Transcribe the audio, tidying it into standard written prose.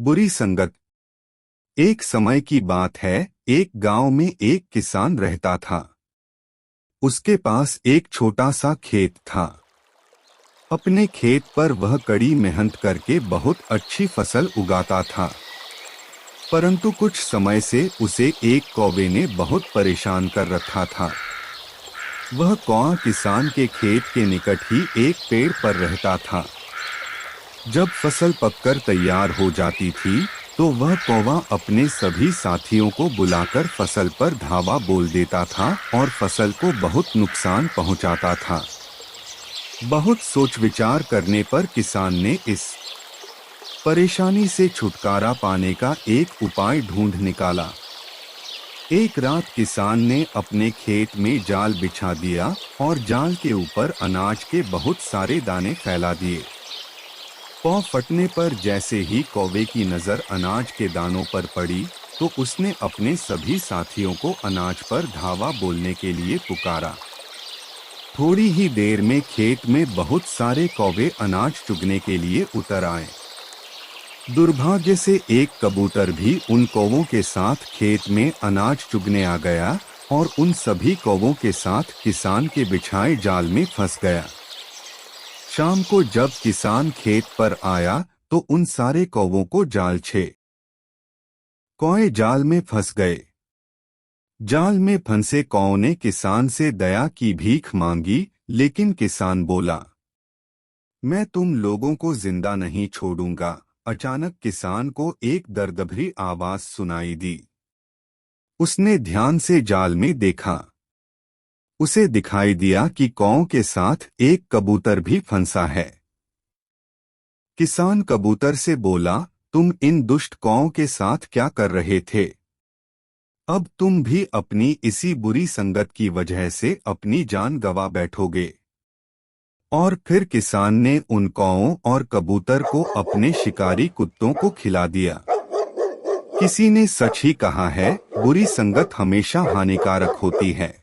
बुरी संगत। एक समय की बात है, एक गांव में एक किसान रहता था। उसके पास एक छोटा सा खेत था। अपने खेत पर वह कड़ी मेहनत करके बहुत अच्छी फसल उगाता था। परंतु कुछ समय से उसे एक कौवे ने बहुत परेशान कर रखा था। वह कौवा किसान के खेत के निकट ही एक पेड़ पर रहता था। जब फसल पककर तैयार हो जाती थी तो वह कौवा अपने सभी साथियों को बुलाकर फसल पर धावा बोल देता था और फसल को बहुत नुकसान पहुंचाता था। बहुत सोच विचार करने पर किसान ने इस परेशानी से छुटकारा पाने का एक उपाय ढूंढ निकाला। एक रात किसान ने अपने खेत में जाल बिछा दिया और जाल के ऊपर अनाज के बहुत सारे दाने फैला दिए। पौ फटने पर जैसे ही कौवे की नजर अनाज के दानों पर पड़ी तो उसने अपने सभी साथियों को अनाज पर धावा बोलने के लिए पुकारा। थोड़ी ही देर में खेत में बहुत सारे कौवे अनाज चुगने के लिए उतर आए। दुर्भाग्य से एक कबूतर भी उन कौवों के साथ खेत में अनाज चुगने आ गया और उन सभी कौवों के साथ किसान के बिछाए जाल में फंस गया। शाम को जब किसान खेत पर आया तो उन सारे कौवों को जाल छे कौवे जाल में फंस गए। जाल में फंसे कौवे ने किसान से दया की भीख मांगी, लेकिन किसान बोला, मैं तुम लोगों को जिंदा नहीं छोड़ूंगा। अचानक किसान को एक दर्दभरी आवाज सुनाई दी। उसने ध्यान से जाल में देखा। उसे दिखाई दिया कि कौवे के साथ एक कबूतर भी फंसा है। किसान कबूतर से बोला, तुम इन दुष्ट कौवों के साथ क्या कर रहे थे? अब तुम भी अपनी इसी बुरी संगत की वजह से अपनी जान गंवा बैठोगे। और फिर किसान ने उन कौवों और कबूतर को अपने शिकारी कुत्तों को खिला दिया। किसी ने सच ही कहा है, बुरी संगत हमेशा हानिकारक होती है।